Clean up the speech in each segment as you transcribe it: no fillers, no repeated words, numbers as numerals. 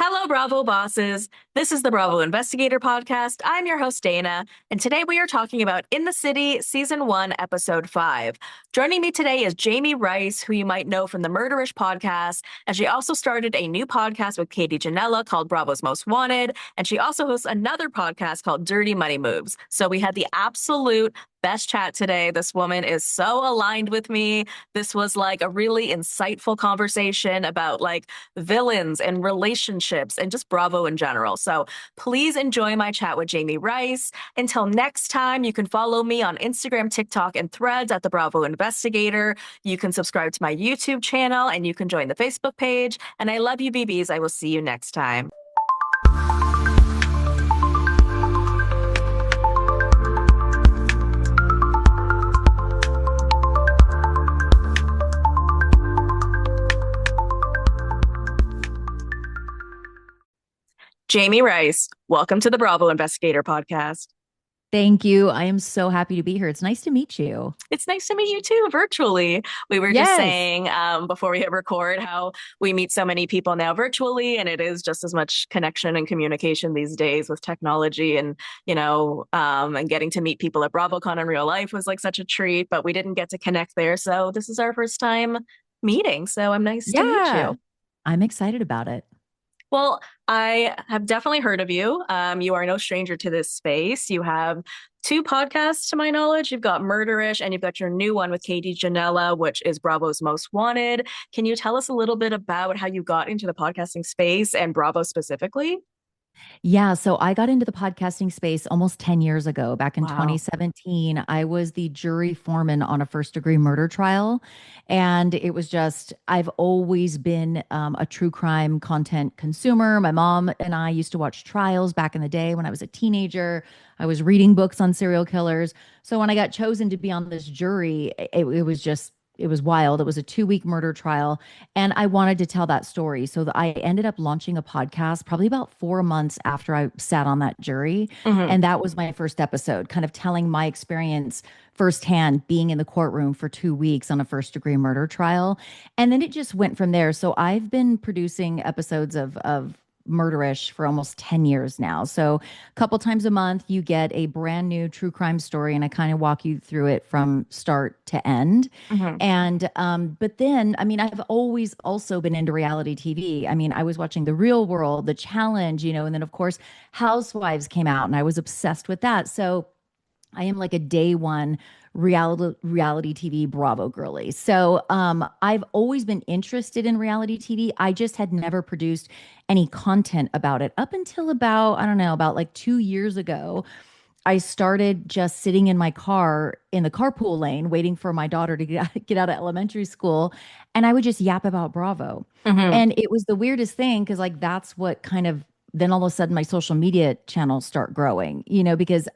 Hello, Bravo bosses. This is the Bravo Investigator podcast. I'm your host, Dana, and today we are talking about In the City, Season 1, Episode 5. Joining me today is Jami Rice, who you might know from the Murderish podcast, and she also started a new podcast with Katie Janella called Bravo's Most Wanted, and she also hosts another podcast called Dirty Money Moves. So we had the absolute best chat today. This woman is so aligned with me. This was like a really insightful conversation about like villains and relationships and just Bravo in general. So please enjoy my chat with Jami Rice. Until next time, you can follow me on Instagram, TikTok, and Threads at the Bravo Investigator. You can subscribe to my YouTube channel and you can join the Facebook page. And I love you, BBs. I will see you next time. Jami Rice, welcome to the Bravo Investigator podcast. Thank you. I am so happy to be here. It's nice to meet you. It's nice to meet you too, virtually. We were just Yes. saying before we hit record how we meet so many people now virtually, and it is just as much connection and communication these days with technology and, and getting to meet people at BravoCon in real life was like such a treat, but we didn't get to connect there. So this is our first time meeting. So I'm nice to meet you. I'm excited about it. Well, I have definitely heard of you. You are no stranger to this space. You have two podcasts, to my knowledge. You've got Murderish, and you've got your new one with Katie Janella, which is Bravo's Most Wanted. Can you tell us a little bit about how you got into the podcasting space and Bravo specifically? Yeah, so I got into the podcasting space almost 10 years ago. Back in Wow. 2017, I was the jury foreman on a first degree murder trial. And it was just, I've always been a true crime content consumer. My mom and I used to watch trials back in the day when I was a teenager. I was reading books on serial killers. So when I got chosen to be on this jury, it was just, it was wild. It was a 2-week murder trial. And I wanted to tell that story. So I ended up launching a podcast probably about 4 months after I sat on that jury. Mm-hmm. And that was my first episode, kind of telling my experience firsthand being in the courtroom for 2 weeks on a first degree murder trial. And then it just went from there. So I've been producing episodes of Murderish for almost 10 years now. So a couple times a month, you get a brand new true crime story, and I kind of walk you through it from start to end. Mm-hmm. And but then, I mean, I've always also been into reality TV. I mean, I was watching The Real World, The Challenge, and then of course Housewives came out, and I was obsessed with that. So I am like a day one reality TV Bravo girly. So I've always been interested in reality TV. I just had never produced any content about it up until about, I don't know, about like 2 years ago. I started just sitting in my car in the carpool lane, waiting for my daughter to get out of elementary school. And I would just yap about Bravo. Mm-hmm. And it was the weirdest thing because, like, that's what kind of then all of a sudden my social media channels start growing, because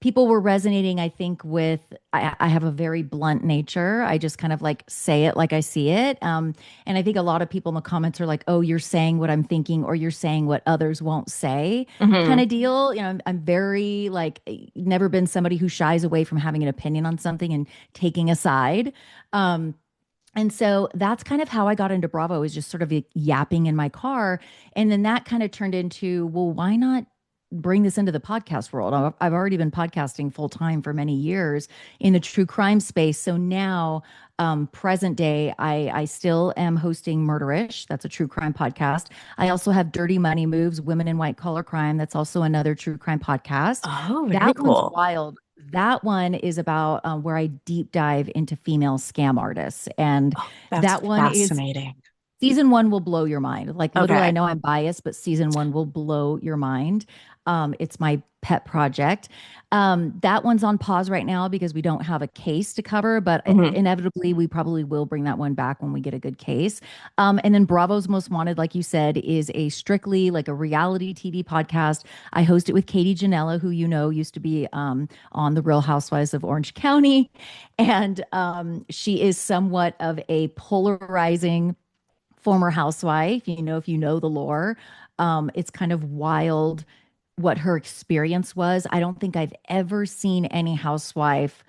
people were resonating, I think, with I have a very blunt nature. I just kind of like say it like I see it. And I think a lot of people in the comments are like, oh, you're saying what I'm thinking, or you're saying what others won't say, Mm-hmm. kind of deal. I'm very like, never been somebody who shies away from having an opinion on something and taking a side. And so that's kind of how I got into Bravo, is just sort of yapping in my car. And then that kind of turned into, well, why not bring this into the podcast world? I've already been podcasting full time for many years in the true crime space. So now, present day, I still am hosting Murderish. That's a true crime podcast. I also have Dirty Money Moves, Women in White Collar Crime. That's also another true crime podcast. Oh, very That one's cool. wild. That one is about where I deep dive into female scam artists. And Oh, that's that one is fascinating. season one will blow your mind. Like, literally, I Okay. know I'm biased, but season one will blow your mind. It's my pet project. That one's on pause right now because we don't have a case to cover, but Mm-hmm. inevitably we probably will bring that one back when we get a good case. And then Bravo's Most Wanted, like you said, is a strictly like a reality TV podcast. I host it with Katie Janella, who used to be on The Real Housewives of Orange County. And she is somewhat of a polarizing former housewife, if you know the lore. It's kind of wild what her experience was. I don't think I've ever seen any housewife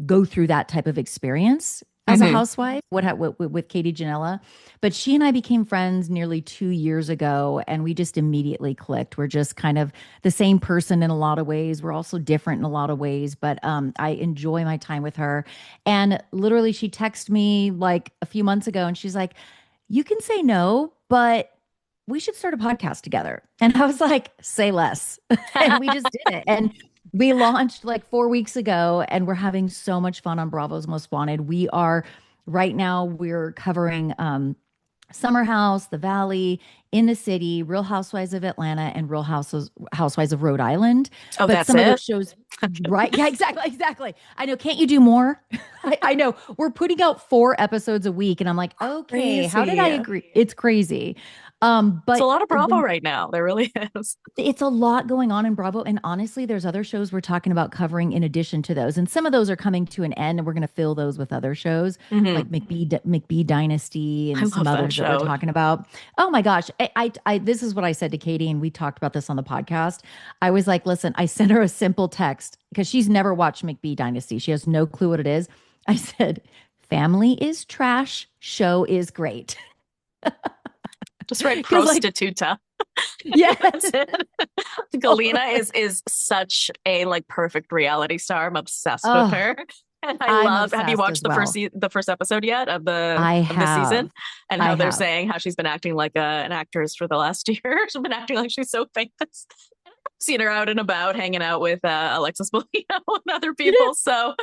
go through that type of experience. as a Hmm. housewife with Katie Janela, but she and I became friends nearly 2 years ago, and we just immediately clicked. We're just kind of the same person in a lot of ways. We're also different in a lot of ways, but I enjoy my time with her. And literally, she texted me like a few months ago, and she's like, "You can say no, but we should start a podcast together." And I was like, "Say less." And we just did it. And we launched like 4 weeks ago, and we're having so much fun on Bravo's Most Wanted. We are right now, we're covering Summer House, The Valley, In the City, Real Housewives of Atlanta, and Housewives of Rhode Island. Oh, But that's some of those it? shows, right? Yeah, exactly, exactly. I know. Can't you do more? I know. We're putting out 4 episodes a week, and I'm like, okay, how did I Crazy. agree? It's crazy. It's a But lot of Bravo the right now. There really is. it's a lot going on in Bravo. And honestly, there's other shows we're talking about covering in addition to those. And some of those are coming to an end, and we're going to fill those with other shows like Hmm. McBee Dynasty I and some love that others that we're show. talking about. Oh my gosh. This is what I said to Katie, and we talked about this on the podcast. I was like, listen, I sent her a simple text because she's never watched McBee Dynasty. She has no clue what it is. I said, family is trash, show is great. Just write Because, like, prostituta. That's yes. it. Oh, Galena is such a like perfect reality star. I'm obsessed with oh, her. And I I'm love, have you obsessed as watched the well. the first episode yet I of the season? have. And I how they're have. saying how she's been acting like an actress for the last year. She's been acting like she's so famous. Seen her out and about, hanging out with Alexis Molino and other You did. people. So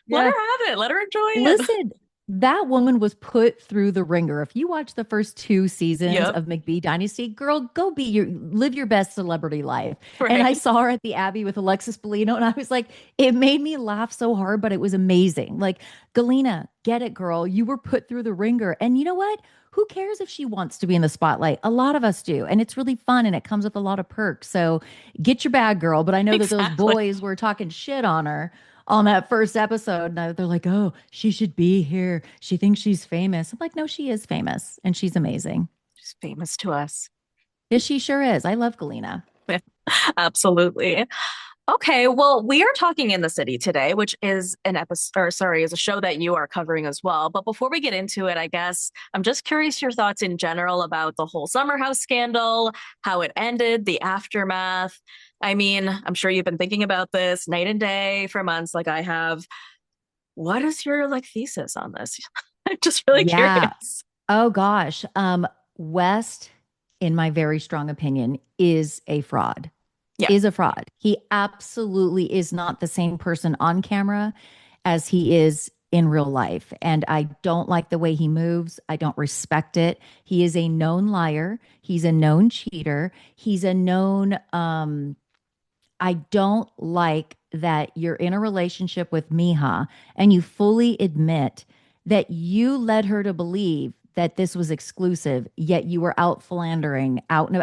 let her Yeah. have it. Let her enjoy it. Listen, that woman was put through the ringer. If you watch the first 2 seasons Yep. of McBee Dynasty, girl, go live your best celebrity life. And I Right. saw her at the Abbey with Alexis Bellino, and I was like, it made me laugh so hard, but it was amazing. Like, Galena, get it, girl. You were put through the ringer. And you know what? Who cares if she wants to be in the spotlight? A lot of us do. And it's really fun, and it comes with a lot of perks. So get your bag, girl. But I know that those Exactly. boys were talking shit on her on that first episode. And they're like, oh, she should be here. She thinks she's famous. I'm like, no, she is famous and she's amazing. She's famous to us. Yes, she sure is. I love Galena. Absolutely. Okay, well, we are talking in the city today, which is an episode, or sorry, is a show that you are covering as well. But before we get into it, I guess I'm just curious your thoughts in general about the whole Summer House scandal, how it ended, the aftermath. I mean, I'm sure you've been thinking about this night and day for months, like I have. What is your like thesis on this? I'm just really Yeah. curious. Oh gosh. West, in my very strong opinion, is a fraud. Yeah, Is a fraud. He absolutely is not the same person on camera as he is in real life. And I don't like the way he moves. I don't respect it. He is a known liar. He's a known cheater. He's a known I don't like that you're in a relationship with Miha and you fully admit that you led her to believe that this was exclusive, yet you were out philandering out. No,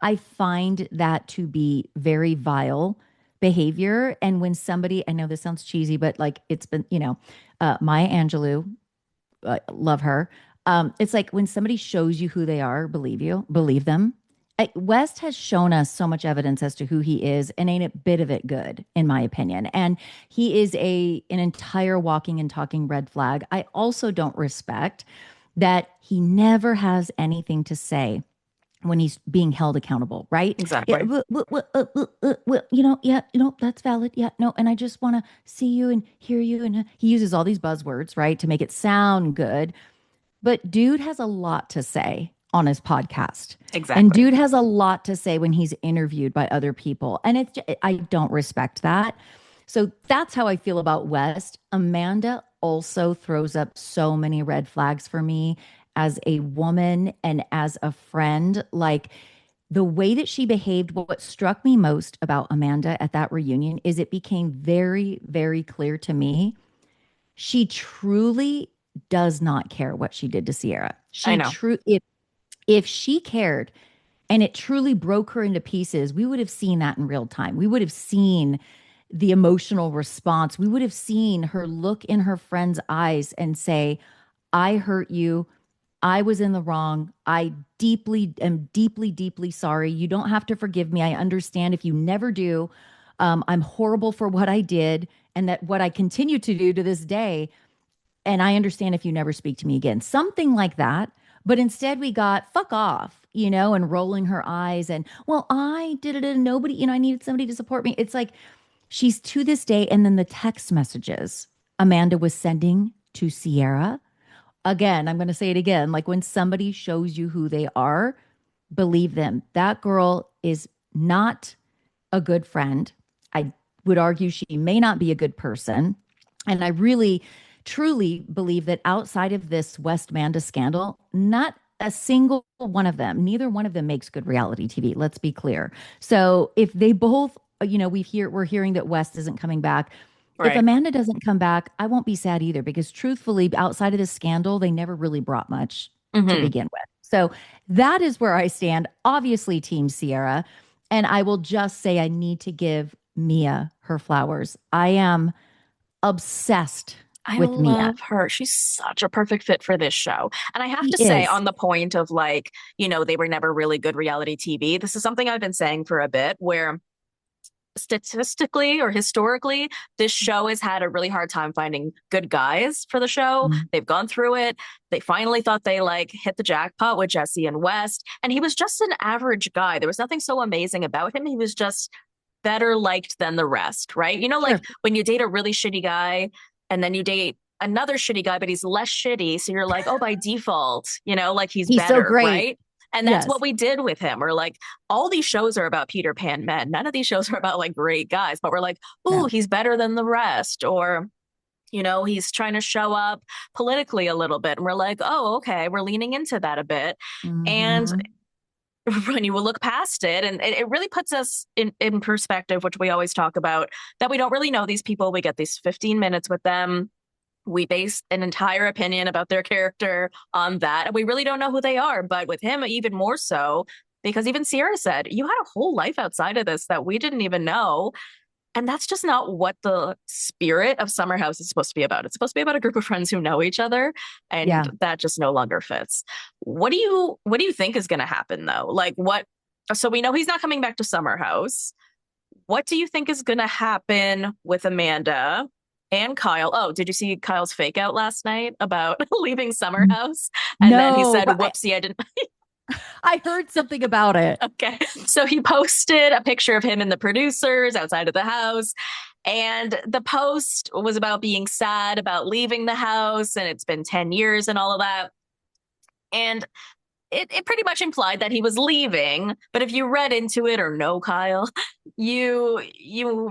I find that to be very vile behavior. And when somebody, I know this sounds cheesy, but like it's been, Maya Angelou, love her. It's like when somebody shows you who they are, believe them. West has shown us so much evidence as to who he is, and ain't a bit of it good, in my opinion. And he is an entire walking and talking red flag. I also don't respect that he never has anything to say when he's being held accountable, right? Yeah, exactly. yeah, that's valid. Yeah, no, and I just want to see you and hear you. And he uses all these buzzwords, right, to make it sound good. But dude has a lot to say on his podcast. And Exactly. dude has a lot to say when he's interviewed by other people. And I don't respect that. So that's how I feel about West. Amanda also throws up so many red flags for me as a woman and as a friend. Like the way that she behaved, what struck me most about Amanda at that reunion is it became very, very clear to me she truly does not care what she did to Sierra. I She know. true if she cared and it truly broke her into pieces, we would have seen that in real time. We would have seen the emotional response. We would have seen her look in her friend's eyes and say, I hurt you. I was in the wrong. I deeply, deeply sorry. You don't have to forgive me. I understand if you never do. I'm horrible for what I did and that what I continue to do to this day. and I understand if you never speak to me again, something like that. But instead, we got fuck off, and rolling her eyes and, well, I did it and nobody, I needed somebody to support me. It's like she's to this day. And then the text messages Amanda was sending to Sierra. Again, I'm going to say it again. Like when somebody shows you who they are, believe them. That girl is not a good friend. I would argue she may not be a good person. And I really, truly believe that outside of this West Manda scandal, not a single one of them, neither one of them makes good reality TV. Let's be clear. So if they both, we're hearing that West isn't coming back. If Right. Amanda doesn't come back, I won't be sad either because truthfully, outside of this scandal, they never really brought much to Hmm. begin with. So that is where I stand. Obviously, Team Sierra. And I will just say I need to give Mia her flowers. I am obsessed I with Mia. love her. She's such a perfect fit for this show. And I have She to say, is. on the point of like, they were never really good reality TV, this is something I've been saying for a bit, where statistically or historically, this show has had a really hard time finding good guys for the show. Mm, They've gone through it. They finally thought they like hit the jackpot with Jesse and West. And he was just an average guy. There was nothing so amazing about him. He was just better liked than the rest, right? Like sure. when you date a really shitty guy and then you date another shitty guy, but he's less shitty. So you're like, oh, by default, like he's He's so better, great. right? And that's what Yes. we did with him. We're like, all these shows are about Peter Pan men. None of these shows are about like great guys, but we're like, ooh, No. he's better than the rest. Or, he's trying to show up politically a little bit. And we're like, oh, okay, we're leaning into that a bit. And Hmm. when you will look past it, and it really puts us in perspective, which we always talk about, that we don't really know these people. We get these 15 minutes with them. We base an entire opinion about their character on that. And we really don't know who they are. But with him, even more so, because even Sierra said, you had a whole life outside of this that we didn't even know. And that's just not what the spirit of Summer House is supposed to be about. It's supposed to be about a group of friends who know each other, and Yeah. that just no longer fits. What do you think is going to happen though? Like what so we know he's not coming back to Summer House. What do you think is going to happen with Amanda and Kyle? Oh, did you see Kyle's fake out last night about leaving Summer House? And then he No, said, but "Whoopsie, I didn't." I heard something about it. Okay. So he posted a picture of him and the producers outside of the house. And the post was about being sad about leaving the house. And it's been 10 years and all of that. And it pretty much implied that he was leaving. But if you read into it or know Kyle, you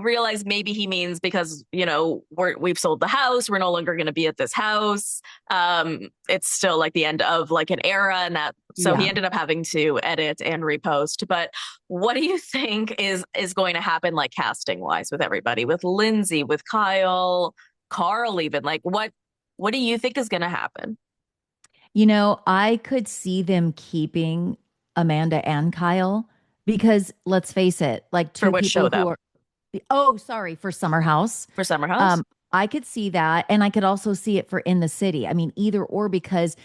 realize maybe he means because we've sold the house, we're no longer going to be at this house. It's still like the end of like an era, and that so he Yeah. ended up having to edit and repost. But what do you think is going to happen, like casting wise, with everybody, with Lindsay, with Kyle, Carl, even like what do you think is going to happen I could see them keeping Amanda and Kyle because let's face it, like for two which people show who though? are, oh, sorry, for Summer House. For Summer House? Um, I could see that. And I could also see it for In the City. I mean, either or, because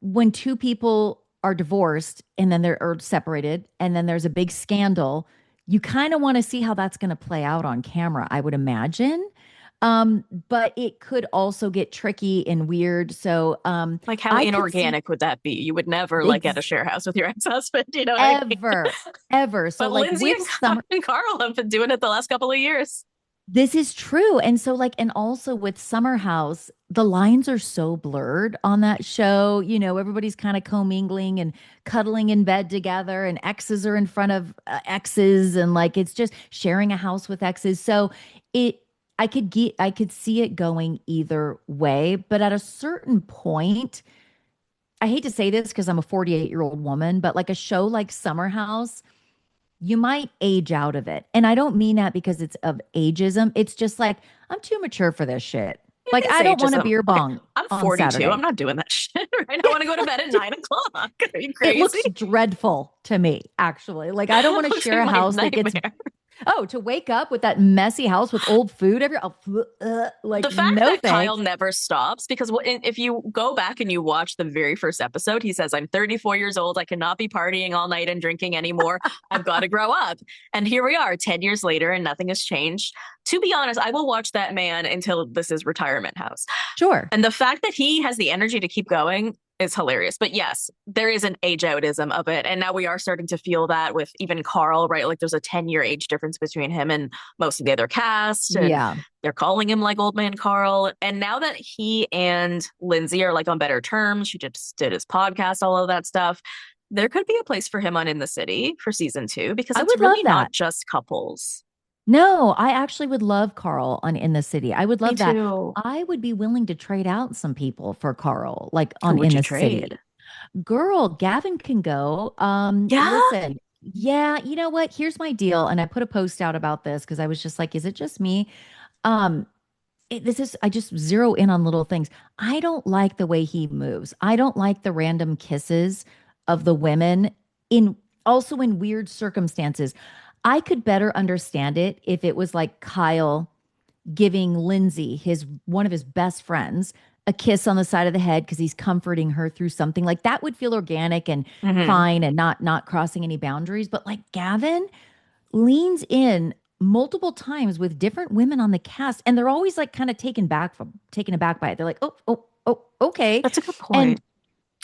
when two people are divorced and then they're or separated and then there's a big scandal, you kind of want to see how that's going to play out on camera, I would imagine. But it could also get tricky and weird. So Like, how I could see inorganic would that be? You would never like get a ex- share house with your ex-husband, you know what I mean? ever, ever. So But like Lindsay with and Summer, and Carl have been doing it the last couple of years. this is true. And so like, and also with Summer House, the lines are so blurred on that show. Everybody's kind of commingling and cuddling in bed together, and exes are in front of exes, and like it's just sharing a house with exes. So it I could see it going either way, but at a certain point, I hate to say this because I'm a 48-year-old woman, but like a show like Summer House, you might age out of it. And I don't mean that because it's of ageism. It's just like, I'm too mature for this shit. It Like, is I don't want a ageism. beer Okay, bong I'm on 42. I'm Saturday. not doing that shit, right? I want to go to bed at 9 o'clock. Are you It crazy? looks dreadful to me, actually. Like, I don't want It to looks share like a my house that gets, nightmare. oh, to wake up with that messy house with old food like, The fact no that Kyle thanks. never stops, because if you go back and you watch the very first episode, he says, I'm 34 years old. I cannot be partying all night and drinking anymore. I've got to grow up. And here we are 10 years later, and nothing has changed. to be honest, I will watch that man until this is retirement house. Sure. And the fact that he has the energy to keep going is hilarious. But yes, there is an age outism of it. And now we are starting to feel that with even Carl, right? Like there's a 10-year age difference between him and most of the other cast. And Yeah. they're calling him like old man Carl. And now that he and Lindsay are like on better terms, she just did his podcast, all of that stuff. There could be a place for him on In the City for season two because I it's would love really not that. just couples. No, I actually would love Carl on In the City. I would Me love that. too. I would be willing to trade out some people for Carl, like Who on would In you the trade? City. Girl, Gavin can go. Yeah. Listen, yeah, you know what? Here's my deal. And I put a post out about this because I was just like, is it just me? Um, I just zero in on little things. I don't like the way he moves. I don't like the random kisses of the women in also in weird circumstances. I could better understand it if it was like Kyle giving Lindsay, his one of his best friends, a kiss on the side of the head because he's comforting her through something. Like that would feel organic and Hmm. fine and not crossing any boundaries. But like Gavin leans in multiple times with different women on the cast, and they're always like kind of taken aback by it. They're like, oh, okay. That's a good And point.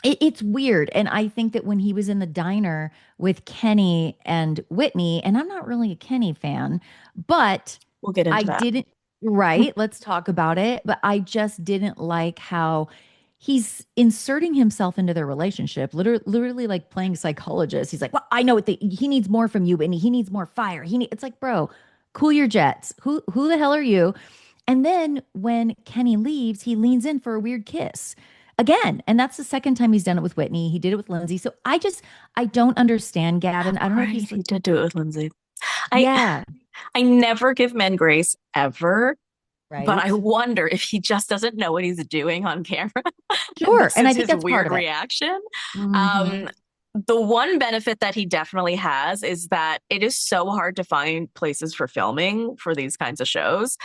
it's weird. And I think that when he was in the diner with Kenny and Whitney, and I'm not really a Kenny fan, but We'll get I into that. didn't, right? Let's talk about it. But I just didn't like how he's inserting himself into their relationship, literally like playing psychologist. He's like, well, I know he needs more from you, and he needs more fire. It's like, bro, cool your jets. Who the hell are you? And then when Kenny leaves, he leans in for a weird kiss again. And that's the second time he's done it with Whitney. He did it with Lindsay. So I don't understand Gavin. I don't know if Right, he's he like, did do it with Lindsay. I yeah, I never give men grace ever, but I right. wonder if he just doesn't know what he's doing on camera. And Sure. this And is I think his that's part weird of it. reaction. Hmm. Um, the one benefit that he definitely has is that it is so hard to find places for filming for these kinds of shows.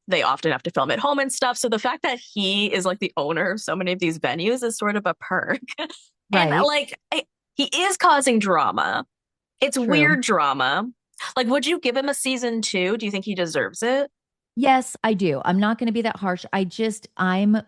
They often have to film at home and stuff. So the fact that he is like the owner of so many of these venues is sort of a perk. And Right. he is causing drama. It's True. weird drama. Like, would you give him a season two? Do you think he deserves it? Yes, I do. I'm not going to be that harsh. I'm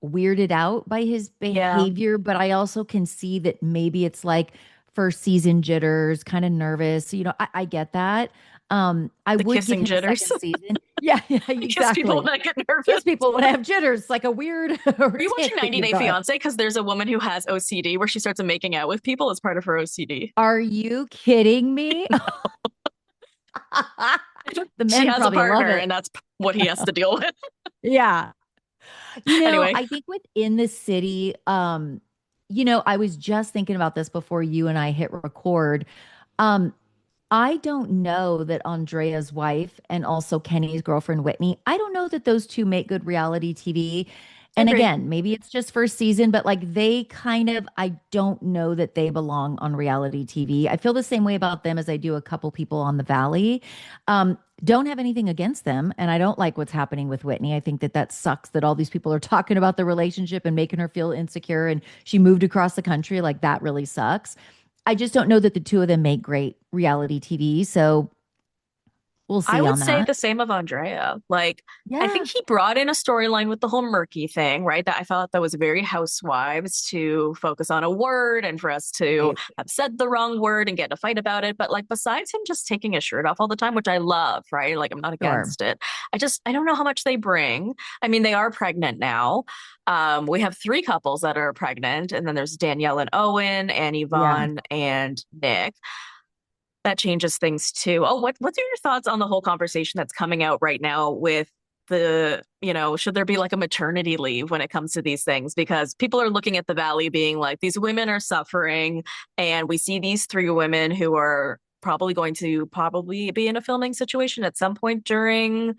weirded out by his Yeah. behavior, but I also can see that maybe it's like first season jitters, kind of nervous. I get that. I The would give kissing him a jitters. second season. Yeah, yeah, I guess people exactly. that get Kiss nervous. people when I have jitters, like a weird or Are you watching tick that 90 you've Day got. Fiance? Because there's a woman who has OCD where she starts making out with people as part of her OCD. Are you kidding me? The She men has a probably love partner, it. and that's what he has to deal with. Yeah. Anyway, I think within the city, I was just thinking about this before you and I hit record. Um, I don't know that Andrea's wife and also Kenny's girlfriend Whitney, I don't know that those two make good reality TV. And agree. again, maybe it's just first season, but like they kind of, I don't know that they belong on reality TV. I feel the same way about them as I do a couple people on the Valley. Don't have anything against them. And I don't like what's happening with Whitney. I think that sucks that all these people are talking about the relationship and making her feel insecure. And she moved across the country. Like that really sucks. I just don't know that the two of them make great reality TV. So we'll I see would on say that. the same of Andrea. Like, I think Yeah. he brought in a storyline with the whole murky thing, right? That I felt that was very housewives to focus on a word and for us to Right. have said the wrong word and get in a fight about it. But like, besides him just taking his shirt off all the time, which I love, right? Like, I'm not Sure. against it. I don't know how much they bring. I mean, they are pregnant now. We have three couples that are pregnant, and then there's Danielle and Owen and Yeah. Yvonne and Nick. That changes things too. Oh, what's your thoughts on the whole conversation that's coming out right now with should there be like a maternity leave when it comes to these things? Because people are looking at the Valley being like, these women are suffering, and we see these three women who are probably going to probably be in a filming situation at some point during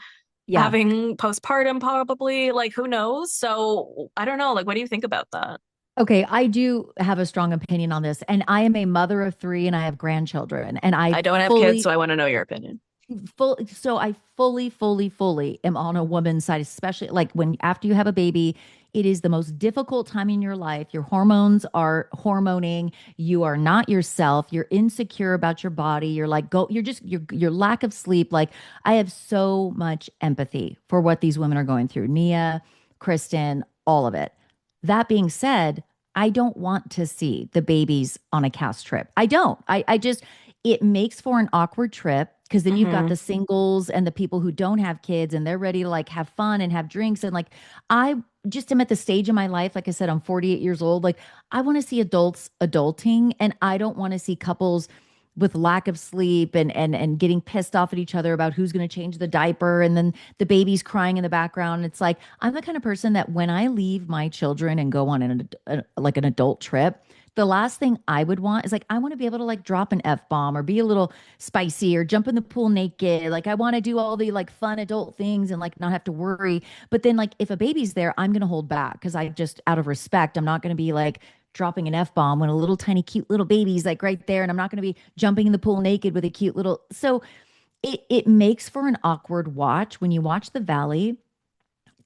Yeah. having postpartum, probably. Like, who knows? So I don't know. Like, what do you think about that? Okay, I do have a strong opinion on this, and I am a mother of three, and I have grandchildren, and I I don't have kids, fully so I want to know your opinion. So I fully am on a woman's side, especially like when after you have a baby, it is the most difficult time in your life. Your hormones are hormoning. You are not yourself. You're insecure about your body. You're like you're just your lack of sleep. Like I have so much empathy for what these women are going through. Nia, Kristen, all of it. That being said, I don't want to see the babies on a cast trip. I don't. I just it makes for an awkward trip because then you've got Hmm. the singles and the people who don't have kids and they're ready to like have fun and have drinks and like I just am at the stage in my life like I said I'm 48 years old like I want to see adults adulting and I don't want to see couples with lack of sleep and getting pissed off at each other about who's going to change the diaper and then the baby's crying in the background. It's like I'm the kind of person that when I leave my children and go on like an adult trip, the last thing I would want is like I want to be able to like drop an F bomb or be a little spicy or jump in the pool naked. Like I want to do all the like fun adult things and like not have to worry. But then like if a baby's there, I'm going to hold back because I just out of respect, I'm not going to be like dropping an F bomb when a little tiny cute little baby's like right there and I'm not going to be jumping in the pool naked with a cute little. So it makes for an awkward watch when you watch The Valley.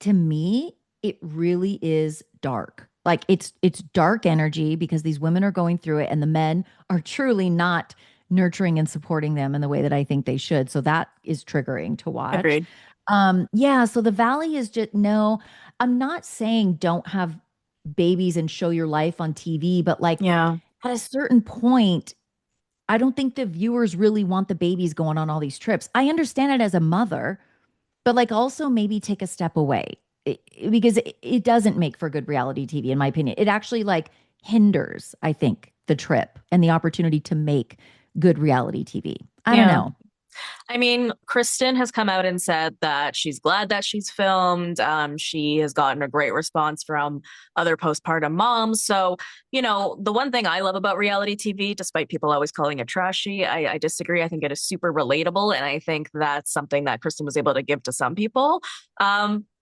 To me, it really is dark. Like it's dark energy because these women are going through it and the men are truly not nurturing and supporting them in the way that I think they should. So that is triggering to watch. Agreed. Yeah, so the valley is just no, I'm not saying don't have babies and show your life on TV, but like Yeah. at a certain point, I don't think the viewers really want the babies going on all these trips. I understand it as a mother, but like also maybe take a step away because it doesn't make for good reality TV, in my opinion. It actually like hinders, I think, the trip and the opportunity to make good reality TV. I don't Yeah. know. I mean, Kristen has come out and said that she's glad that she's filmed. She has gotten a great response from other postpartum moms. So, the one thing I love about reality TV, despite people always calling it trashy, I disagree. I think it is super relatable. And I think that's something that Kristen was able to give to some people.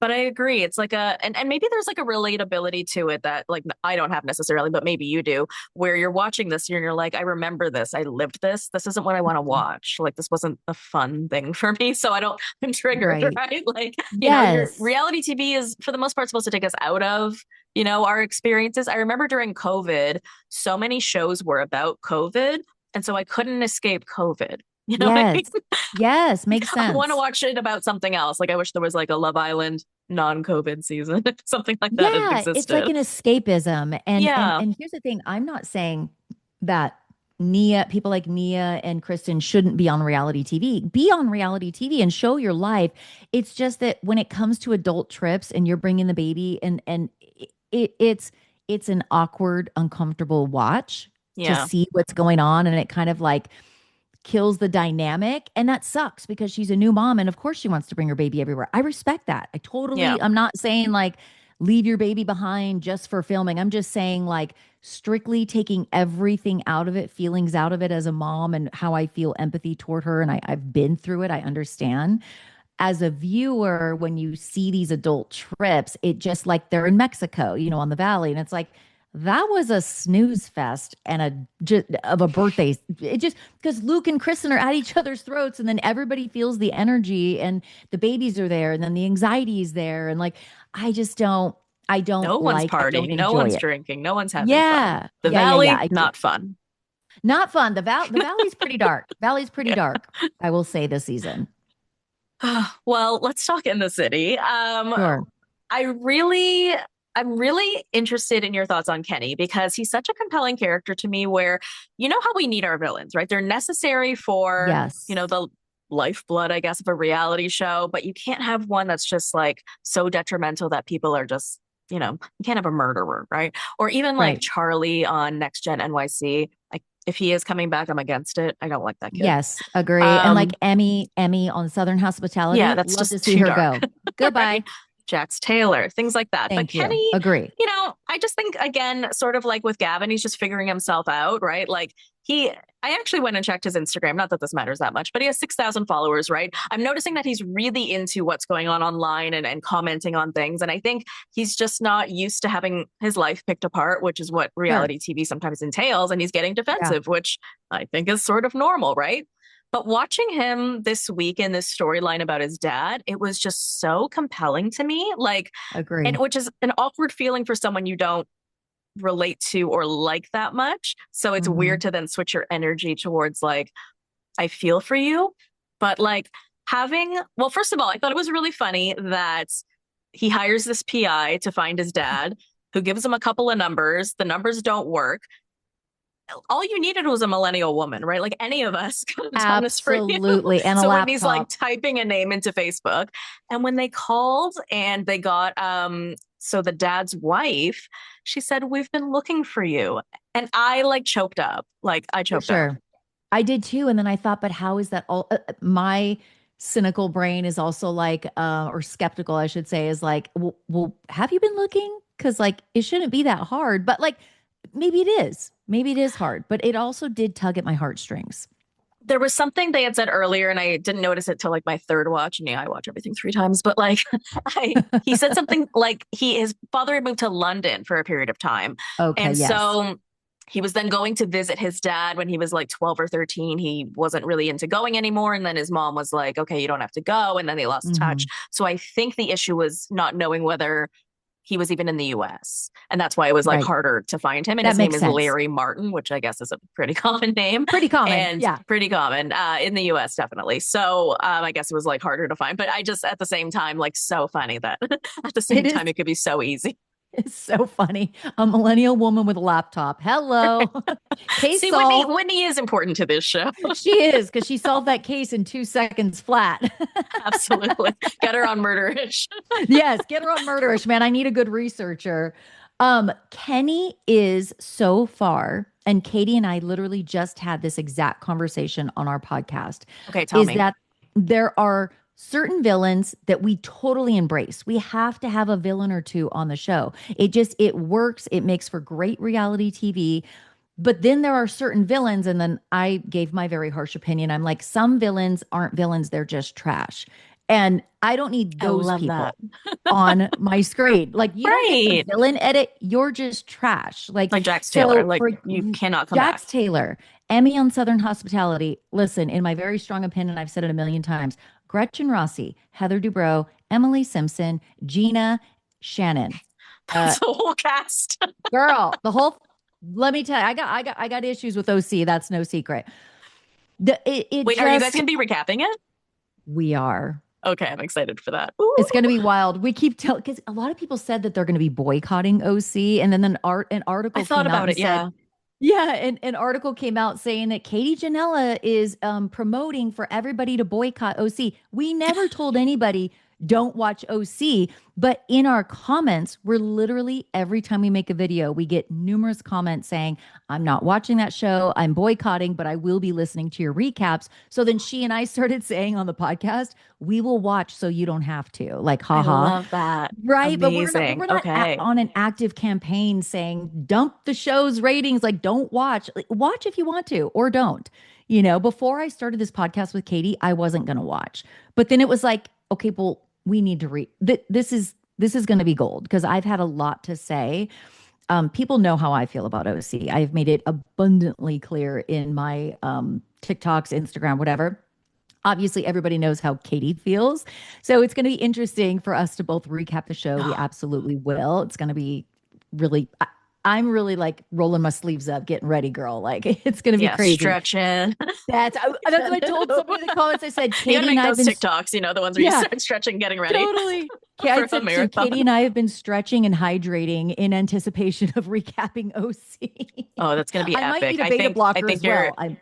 But I agree. It's like and maybe there's like a relatability to it that like I don't have necessarily, but maybe you do, where you're watching this and you're like, I remember this. I lived this. This isn't what I want to watch. Like this wasn't a fun thing for me. So I'm triggered, Right. right? Like, your Yes. reality TV is for the most part supposed to take us out of, our experiences. I remember during COVID, so many shows were about COVID. And so I couldn't escape COVID. You know what I mean? Yes. Yes. Makes I want to sense. watch it about something else. Like I wish there was like a Love Island non-COVID season, something like that had Yeah, it's like existed. an escapism. And Yeah, here's the thing, I'm not saying that people like Nia and Kristen shouldn't be on reality TV. Be on reality TV and show your life. It's just that when it comes to adult trips and you're bringing the baby and it's an awkward, uncomfortable watch to yeah, see what's going on and it kind of like kills the dynamic and that sucks because she's a new mom and of course she wants to bring her baby everywhere. I respect that. yeah, I'm not saying like leave your baby behind just for filming. I'm just saying like strictly taking everything out of it, feelings out of it as a mom and how I feel empathy toward her and I've been through it. I understand. As a viewer, when you see these adult trips, it just like they're in Mexico, on the valley, and it's like that was a snooze fest and of a birthday. It just because Luke and Kristen are at each other's throats, and then everybody feels the energy, and the babies are there, and then the anxiety is there, and like I just don't, no one's I don't partying, no enjoy one's it. drinking, no one's having fun. Yeah, The yeah. Valley, not fun. Not fun. The valley's pretty dark. Valley's pretty dark. I will say this season. Well, let's talk in the city. Sure. I really, I'm really interested in your thoughts on Kenny because he's such a compelling character to me where, how we need our villains, right? They're necessary for, Yes. the lifeblood, I guess, of a reality show, but you can't have one that's just like so detrimental that people are just, you can't have a murderer, right? Or even like Right. Charlie on Next Gen NYC. Like if he is coming back, I'm against it. I don't like that kid. Yes, agree. And like Um, Emmy on Southern yeah, Hospitality, that's love to just see too her dark, go. right? Goodbye. Jax Taylor, things like that. But Thank you. Kenny, Agree. I just think again, sort of like with Gavin, he's just figuring himself out, right? Like I actually went and checked his Instagram. Not that this matters that much, but he has 6,000 followers, right? I'm noticing that he's really into what's going on online and commenting on things. And I think he's just not used to having his life picked apart, which is what Sure. reality TV sometimes entails. And he's getting Yeah. defensive, which I think is sort of normal, right? But watching him this week in this storyline about his dad, it was just so compelling to me. Like, and Agree. which is an awkward feeling for someone you don't relate to or like that much. So it's weird Hmm. to then switch your energy towards like, I feel for you. But like well, first of all, I thought it was really funny that he hires this PI to find his dad, who gives him a couple of numbers. The numbers don't work. All you needed was a millennial woman, right? Like any of us could have done this for you. Absolutely. And a So when he's like laptop. typing a name into Facebook, and when they called and they got so the dad's wife, she said, "We've been looking for you." And I like choked up. Like I For choked up. sure. I did too. And then I thought, but how is that all? My cynical brain is also like, or skeptical, I should say, is like, well, have you been looking? Because like it shouldn't be that hard. But like maybe it is. Maybe it is hard. But it also did tug at my heartstrings. There was something they had said earlier, and I didn't notice it till like my third watch. And yeah, I watch everything three times, but like he said something like his father had moved to London for a period of time. Okay, And yes. so he was then going to visit his dad when he was like 12 or 13. He wasn't really into going anymore. And then his mom was like, okay, you don't have to go. And then they lost touch. Hmm. So I think the issue was not knowing whether he was even in the US. And that's why it was like Right. harder to find him. And That his name makes is sense. Larry Martin, which I guess is a pretty common name Pretty common. and Yeah, pretty common in the US, definitely. So I guess it was like harder to find. But I just, at the same time, like so funny that at the it same is. time, it could be so easy. It's so funny. A millennial woman with a laptop. Hello. Case See, Whitney, solved. Whitney is important to this show. She is because she solved that case in 2 seconds flat. Absolutely. Get her on Murderish. Yes, get her on Murderish, man. I need a good researcher. Kenny is so far, and Katie and I literally just had this exact conversation on our podcast, Okay, tell is me. that there are certain villains that we totally embrace. We have to have a villain or two on the show. It works. It makes for great reality TV. But then there are certain villains, and then I gave my very harsh opinion. I'm like, some villains aren't villains, they're just trash. And I don't need I those love that. people on my screen. Like, you don't get the Right. villain edit, you're just trash. Like, Like Jax Taylor. so Like for you cannot come back. Jax Taylor, Emmy on Southern Hospitality, listen, in my very strong opinion, I've said it a million times, Gretchen Rossi, Heather Dubrow, Emily Simpson, Gina, Shannon. Uh, That's the whole cast. Girl, let me tell you, I got issues with OC. That's no secret. It Wait, are you guys just, going to be recapping it? we are. Okay, I'm excited for that. It's Ooh. going to be wild. We keep telling, because a lot of people said that they're going to be boycotting OC, and then an I article thought came out about and it. said, Yeah. yeah, an article came out saying that Katie Janella is promoting for everybody to boycott OC. We never told anybody don't watch OC, but in our comments, we're literally every time we make a video, we get numerous comments saying, I'm not watching that show, I'm boycotting, but I will be listening to your recaps. So then she and I started saying on the podcast, we will watch so you don't have to. Like, I haha. love that. Right, but Amazing. we're not Okay. on an active campaign saying dump the show's ratings, like don't watch. Like, watch if you want to or don't. Before I started this podcast with Katie, I wasn't going to watch. But then it was like, okay, well, we need to read this is going to be gold because I've had a lot to say. People know how I feel about OC. I've made it abundantly clear in my TikToks, Instagram, whatever. Obviously, everybody knows how Katie feels. So it's going to be interesting for us to both recap the show. We absolutely will. It's going to be really, I'm really like rolling my sleeves up, getting ready, girl. Like it's going to be Yeah, crazy. stretching. That's what I told somebody in the comments. I said, You got to Katie and make I have those been, TikToks, the ones where you yeah, start stretching, getting ready totally. Okay, I for a said, so Katie marathon. and I have been stretching and hydrating in anticipation of recapping OC. Oh, that's going to be I might epic. need a beta I blocker think as you're, well. I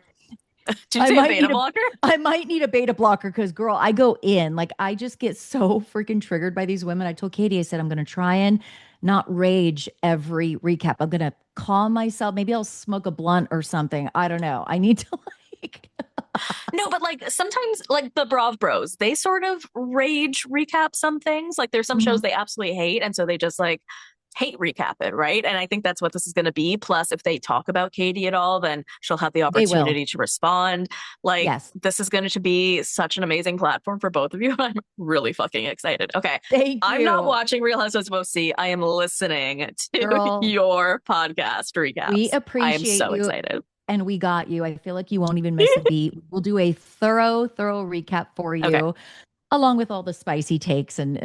did you I say a might beta need a blocker? I might need a beta blocker because girl, I go in like I just get so freaking triggered by these women. I told Katie, I said I'm gonna try and not rage every recap. I'm gonna calm myself. Maybe I'll smoke a blunt or something. I don't know. I need to like No, but like sometimes, like the Brav Bros, they sort of rage recap some things. Like there's some shows Mhm. they absolutely hate, and so they just like hate recap it, right? And I think that's what this is going to be. Plus, if they talk about Katie at all, then she'll have the They will. opportunity to respond. Like Yes. this is going to be such an amazing platform for both of you. I'm really fucking excited. Okay. Thank I'm not you, watching Real Housewives of OC. I am listening to girl. your podcast We recaps. I am appreciate so you. excited. and we got you. I feel like you won't even miss a beat. We'll do a thorough recap for Okay, you, along with all the spicy takes and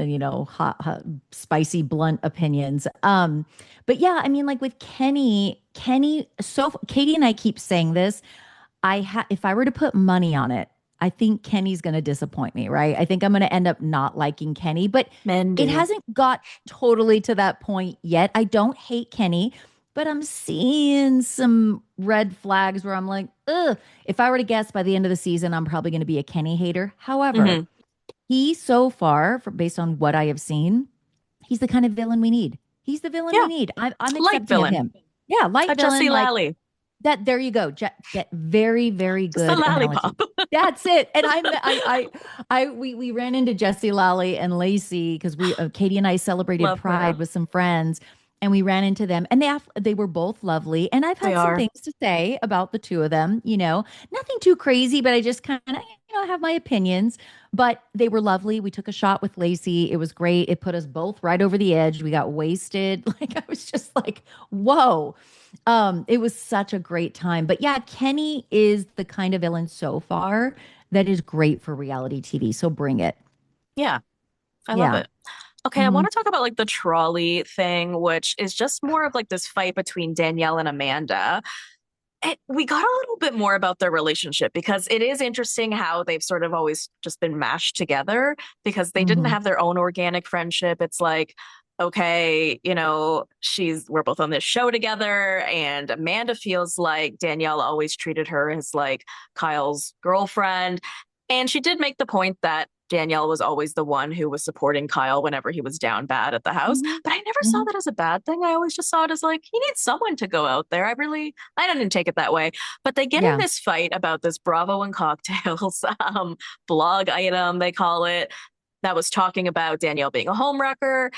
hot, spicy, blunt opinions. But yeah, I mean, like with Kenny. So Katie and I keep saying this. If I were to put money on it, I think Kenny's going to disappoint me, right? I think I'm going to end up not liking Kenny, but men it do. hasn't got totally to that point yet. I don't hate Kenny, but I'm seeing some red flags where I'm like, ugh. If I were to guess by the end of the season, I'm probably going to be a Kenny hater. However, Hmm. he so far, based on what I have seen, he's the kind of villain we need. He's the villain we Yeah, need. I'm light accepting of villain, him. Yeah, a light Jesse villain, like Lally, that. There you go. Get very just a good analogy. lollipop. That's it. And we ran into Jesse Lally and Lacey because Katie and I celebrated Love Pride her. with some friends, and we ran into them, and they were both lovely. And I've They had some are. things to say about the two of them. Nothing too crazy, but I just kind of have my opinions. But they were lovely. We took a shot with Lacey. It was great. It put us both right over the edge. We got wasted. Like I was just like, whoa. It was such a great time. But yeah, Kenny is the kind of villain so far that is great for reality TV. So bring it. Yeah, I love Yeah. it. Okay, I Hmm. want to talk about like the trolley thing, which is just more of like this fight between Danielle and Amanda. We got a little bit more about their relationship because it is interesting how they've sort of always just been mashed together because they didn't Hmm. have their own organic friendship. It's like, okay, we're both on this show together, and Amanda feels like Danielle always treated her as like Kyle's girlfriend. And she did make the point that Danielle was always the one who was supporting Kyle whenever he was down bad at the house. Hmm. But I never saw Hmm. that as a bad thing. I always just saw it as like, he needs someone to go out there. I didn't take it that way. But they get in Yeah. this fight about this Bravo and cocktails blog item, they call it, that was talking about Danielle being a homewrecker.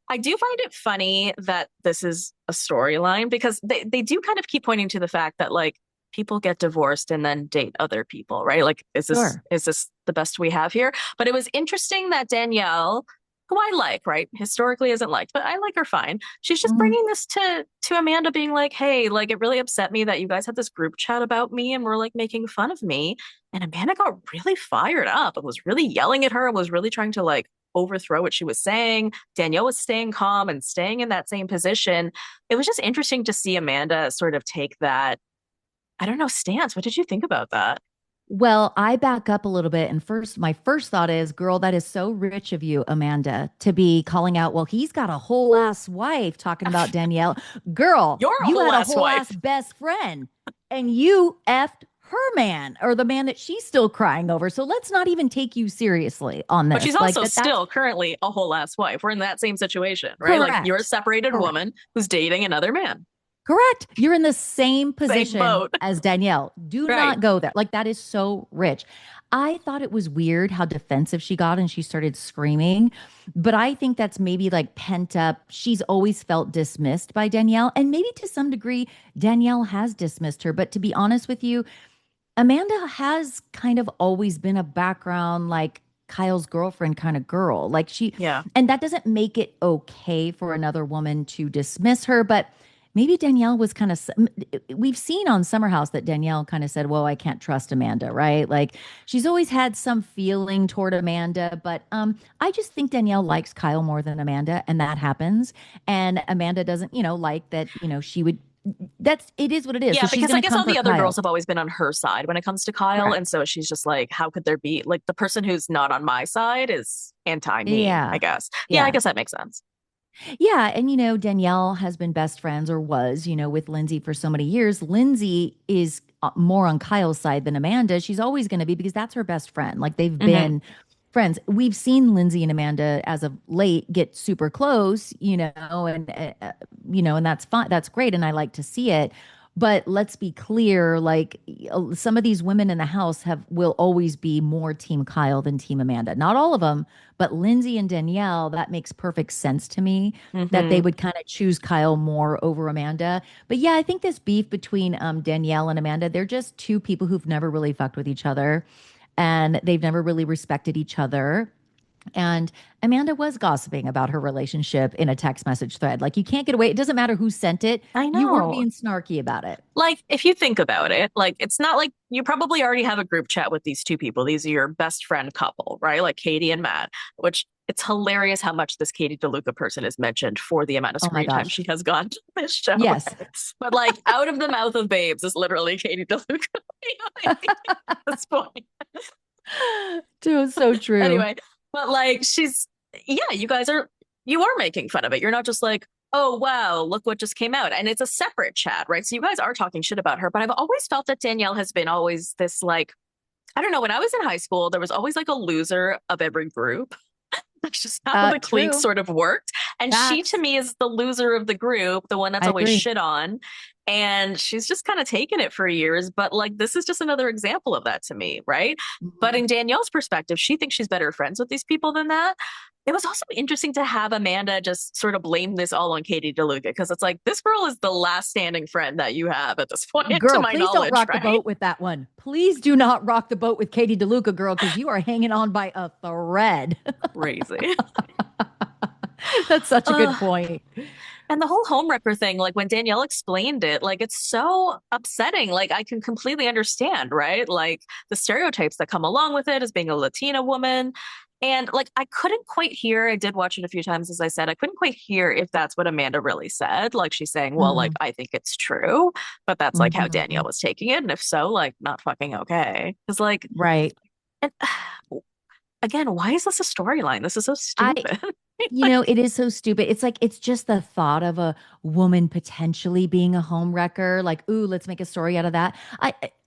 I do find it funny that this is a storyline because they do kind of keep pointing to the fact that like people get divorced and then date other people, right? Like, Sure. is this the best we have here? But it was interesting that Danielle, who I like, right, historically isn't liked, but I like her fine. She's just Hmm. bringing this to Amanda, being like, "Hey, like it really upset me that you guys had this group chat about me and were like making fun of me." And Amanda got really fired up and was really yelling at her and was really trying to like overthrow what she was saying. Danielle was staying calm and staying in that same position. It was just interesting to see Amanda sort of take that, I don't know, stance. What did you think about that? Well, I back up a little bit. And my first thought is, girl, that is so rich of you, Amanda, to be calling out, well, he's got a whole ass wife talking about Danielle. Girl, You're a you whole had a ass whole ass wife. best friend and you effed her man or the man that she's still crying over. So let's not even take you seriously on But she's this. Like also that's still currently a whole ass wife. We're in that same situation, right? Like you're a correct. separated Correct. woman who's dating another man. Correct. You're in the same Same position boat. as Danielle. Do Right. not go there. Like that is so rich. I thought it was weird how defensive she got and she started screaming, but I think that's maybe like pent up. She's always felt dismissed by Danielle, and maybe to some degree, Danielle has dismissed her. But to be honest with you, Amanda has kind of always been a background, like Kyle's girlfriend kind of girl. Yeah. And that doesn't make it okay for another woman to dismiss her. But maybe Danielle was kind of, we've seen on Summer House that Danielle kind of said, well, I can't trust Amanda, right? Like she's always had some feeling toward Amanda. But I just think Danielle likes Kyle more than Amanda, and that happens. And Amanda doesn't, like that, she would. It is what it is. So Yeah, she's because going I to guess all the comfort other girls Kyle. have always been on her side when it comes to Kyle. And Correct. so she's just like, how could there be like the person who's not on my side is anti me, I Yeah. guess. Yeah, I Yeah. guess that makes sense. Yeah. And, Danielle has been best friends or was, with Lindsay for so many years. Lindsay is more on Kyle's side than Amanda. She's always going to be because that's her best friend. Like they've Hmm. been friends. We've seen Lindsay and Amanda as of late get super close, and that's fine. That's great. And I like to see it. But let's be clear, like some of these women in the house will always be more team Kyle than team Amanda. Not all of them, but Lindsay and Danielle, that makes perfect sense to me that they Hmm. would kind of choose Kyle more over Amanda. But yeah, I think this beef between Danielle and Amanda, they're just two people who've never really fucked with each other and they've never really respected each other. And Amanda was gossiping about her relationship in a text message thread. Like, you can't get away. It doesn't matter who sent it. I You weren't know. being snarky about it. Like, if you think about it, like, it's not like you probably already have a group chat with these two people. These are your best friend couple, right? Like Katie and Matt, which it's hilarious how much this Katie DeLuca person is mentioned for the amount of Oh my screen time she gosh. has gotten to this show. Yes. But like, out of the mouth of babes is literally Katie DeLuca. You know what I mean? At this point. Dude, so true. Anyway, but like, yeah, you are making fun of it. You're not just like, oh, wow, look what just came out. And it's a separate chat, right? So you guys are talking shit about her. But I've always felt that Danielle has been always this like, I don't know, when I was in high school, there was always like a loser of every group. That's just how the clique True. sort of worked. And she to Facts. me is the loser of the group, the one that's I always agree. shit on. And she's just kind of taken it for years. But like, this is just another example of that to me, right? But Mhm. in Danielle's perspective, she thinks she's better friends with these people than that. It was also interesting to have Amanda just sort of blame this all on Katie DeLuca because it's like, this girl is the last standing friend that you have at this point, to Girl, my please don't knowledge, rock the right? boat with that one. Please do not rock the boat with Katie DeLuca, girl, because you are hanging on by a thread. Crazy. That's such a good Uh, point. And the whole homewrecker thing, like when Danielle explained it, like it's so upsetting. Like I can completely understand, right? Like the stereotypes that come along with it as being a Latina woman. And like I couldn't quite hear, I did watch it a few times, as I said, I couldn't quite hear if that's what Amanda really said. Like she's saying, well, like Hmm. I think it's true, but that's like how Danielle Hmm. was taking it. And if so, like not fucking okay. Because like, Right. and, again, why is this a storyline? This is so I, stupid. You Like, know, it is so stupid. It's like, it's just the thought of a woman potentially being a home wrecker. Like, ooh, let's make a story out of that.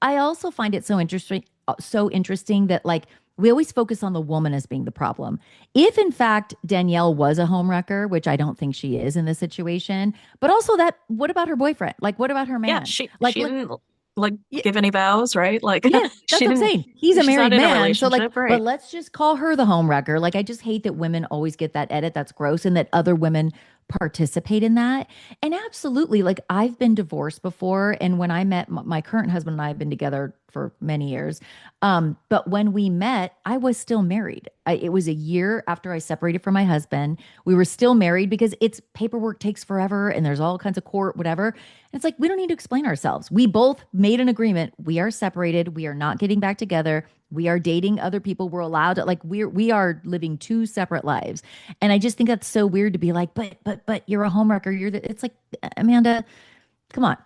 I also find it so interesting that like we always focus on the woman as being the problem. If in fact Danielle was a home wrecker, which I don't think she is in this situation, but also that, what about her boyfriend? Like, what about her yeah, man? she Like, didn't like give any vows, right? Like yeah, that's she what I'm didn't saying. He's a she's not married in a man. So like, relationship, but right? let's just call her the home wrecker. Like, I just hate that women always get that edit. That's gross. And that other women participate in that. And absolutely, like I've been divorced before. And when I met my current husband and I have been together for many years. But when we met, I was still married. It was a year after I separated from my husband. We were still married because it's paperwork takes forever and there's all kinds of court, whatever. And it's like, we don't need to explain ourselves. We both made an agreement. We are separated. We are not getting back together. We are dating other people. We're allowed to, like, we are living two separate lives. And I just think that's so weird to be like, but you're a homewrecker. It's like, Amanda, come on.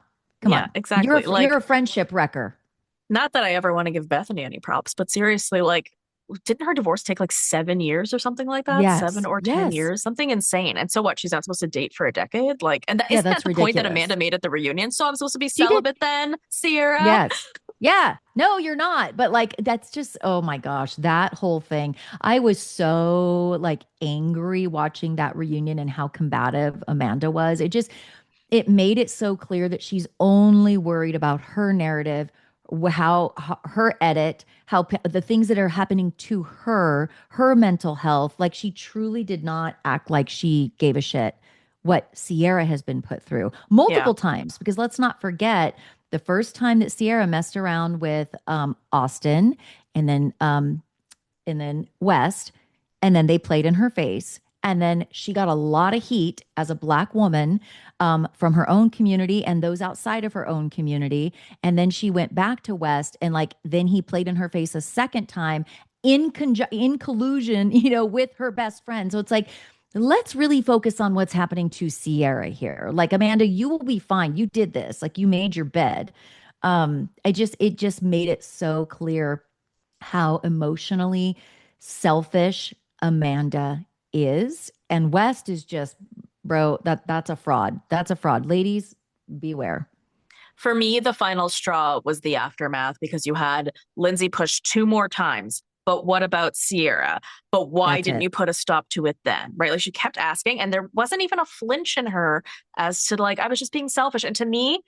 Come Yeah, on. exactly. You're Like a friendship wrecker. not that I ever want to give Bethany any props, but seriously, like didn't her divorce take like 7 years or something like that? Seven Yes. or 10 Yes. years, something insane. And so what? She's not supposed to date for a decade? Like, and Yeah, isn't that that's the point that Amanda ridiculous. made at the reunion? So I'm supposed to be She did. celibate then, Sierra? Yes. Yeah. No, you're not. But like that's just, oh my gosh, that whole thing. I was so like angry watching that reunion and how combative Amanda was. It made it so clear that she's only worried about her narrative, how her edit, the things that are happening to her, her mental health. Like she truly did not act like she gave a shit what Sierra has been put through Yeah. multiple times. Because let's not forget the first time that Sierra messed around with Austin and then West, and then they played in her face. And then she got a lot of heat as a Black woman from her own community and those outside of her own community. And then she went back to West, and like then he played in her face a second time in collusion, with her best friend. So it's like, let's really focus on what's happening to Sierra here. Like, Amanda, you will be fine. You did this. Like, you made your bed. It just made it so clear how emotionally selfish Amanda is. And West is just, bro, that's a fraud. That's a fraud. Ladies, beware. For me, the final straw was the aftermath because you had Lindsay push two more times. But what about Sierra? But why That's didn't it. you put a stop to it then? Right? Like she kept asking, and there wasn't even a flinch in her as to like, I was just being selfish. And to me,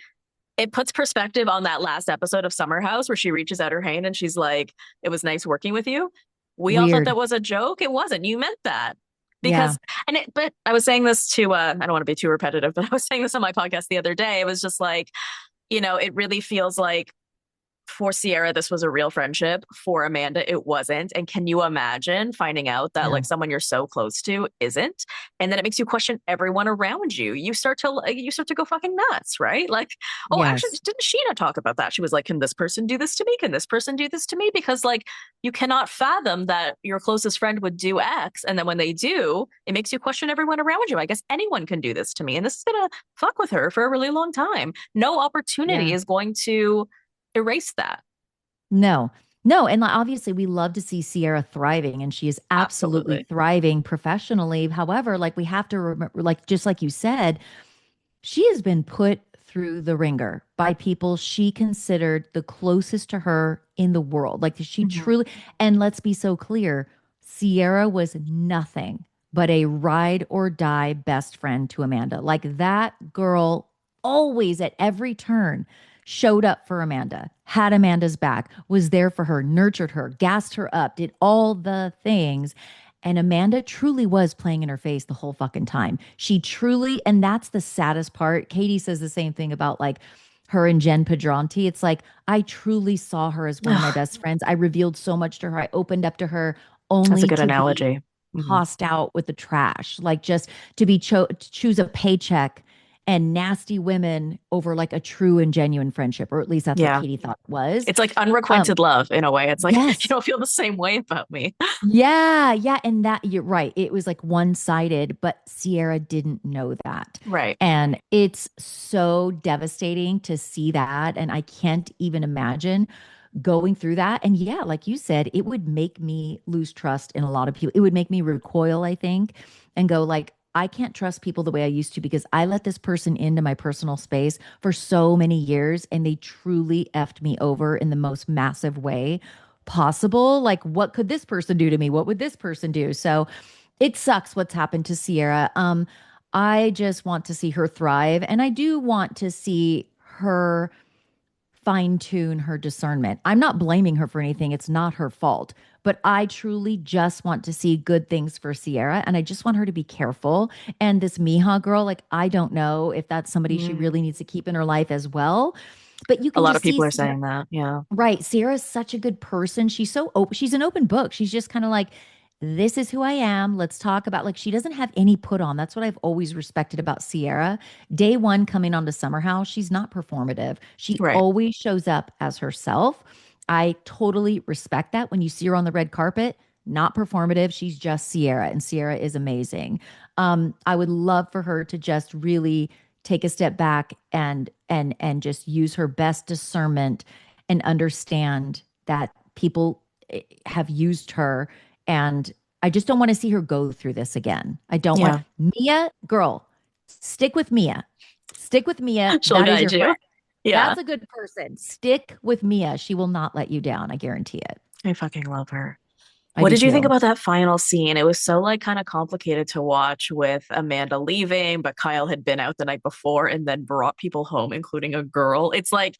it puts perspective on that last episode of Summer House where she reaches out her hand and she's like, it was nice working with you. We all thought that Weird. was a joke. It wasn't. You meant that. Yeah. Because, but I was saying this to, I don't want to be too repetitive, but I was saying this on my podcast the other day. It was just like, it really feels like for Sierra, this was a real friendship. For Amanda, it wasn't. And can you imagine finding out that like No. someone you're so close to isn't? And then it makes you question everyone around you. You start to go fucking nuts, right? Like, oh, actually, Yes. didn't Sheena talk about that? She was like, can this person do this to me? Can this person do this to me? Because like you cannot fathom that your closest friend would do X. And then when they do, it makes you question everyone around you. I guess anyone can do this to me. And this is gonna fuck with her for a really long time. No opportunity Yeah. is going to erase that. No, no. And like, obviously, we love to see Sierra thriving, and she is absolutely Absolutely. thriving professionally. However, like we have to remember, like just like you said, she has been put through the ringer by people she considered the closest to her in the world. Like she Mhm. truly, and let's be so clear, Sierra was nothing but a ride or die best friend to Amanda. Like that girl always at every turn showed up for Amanda, had Amanda's back, was there for her, nurtured her, gassed her up, did all the things. And Amanda truly was playing in her face the whole fucking time. She truly, and that's the saddest part. Katie says the same thing about like her and Jen Padronti. It's like, I truly saw her as one of my Ugh, best friends. I revealed so much to her. I opened up to her that's a only good to be analogy. Hmm. tossed out with the trash, like just to choose a paycheck and nasty women over like a true and genuine friendship, or at least that's what Yeah. Katie thought it was. It's like Um, unrequited love in a way. It's like you yes. don't feel the same way about me. Yeah, yeah, and that you're right. It was like one-sided, but Sierra didn't know that. Right. And it's so devastating to see that. And I can't even imagine going through that. And yeah, like you said, it would make me lose trust in a lot of people. It would make me recoil, I think, and go like, I can't trust people the way I used to because I let this person into my personal space for so many years and they truly effed me over in the most massive way possible. Like, what could this person do to me? What would this person do? So it sucks what's happened to Sierra. I just want to see her thrive. And I do want to see her fine tune her discernment. I'm not blaming her for anything. It's not her fault. But I truly just want to see good things for Sierra. And I just want her to be careful. And this Miha girl, like, I don't know if that's somebody she Mm. really needs to keep in her life as well. But you A can lot of just see people are Sierra. saying that. Yeah. Right. Sarah's such a good person. She's so open. She's an open book. She's just kind of like, this is who I am. Let's talk about like she doesn't have any put on. That's what I've always respected about Sierra. Day one coming on to Summer House, she's not performative. She Right. always shows up as herself. I totally respect that. When you see her on the red carpet, not performative. She's just Sierra, and Sierra is amazing. I would love for her to just really take a step back and just use her best discernment and understand that people have used her. And I just don't want to see her go through this again. I don't want Yeah. Mia, girl, stick with Mia. Stick with Mia. She'll That is guide your friend. you. Yeah. That's a good person. Stick with Mia. She will not let you down. I guarantee it. I fucking love her. I What do did you think too. about that final scene? It was so like kind of complicated to watch with Amanda leaving, but Kyle had been out the night before and then brought people home, including a girl. It's like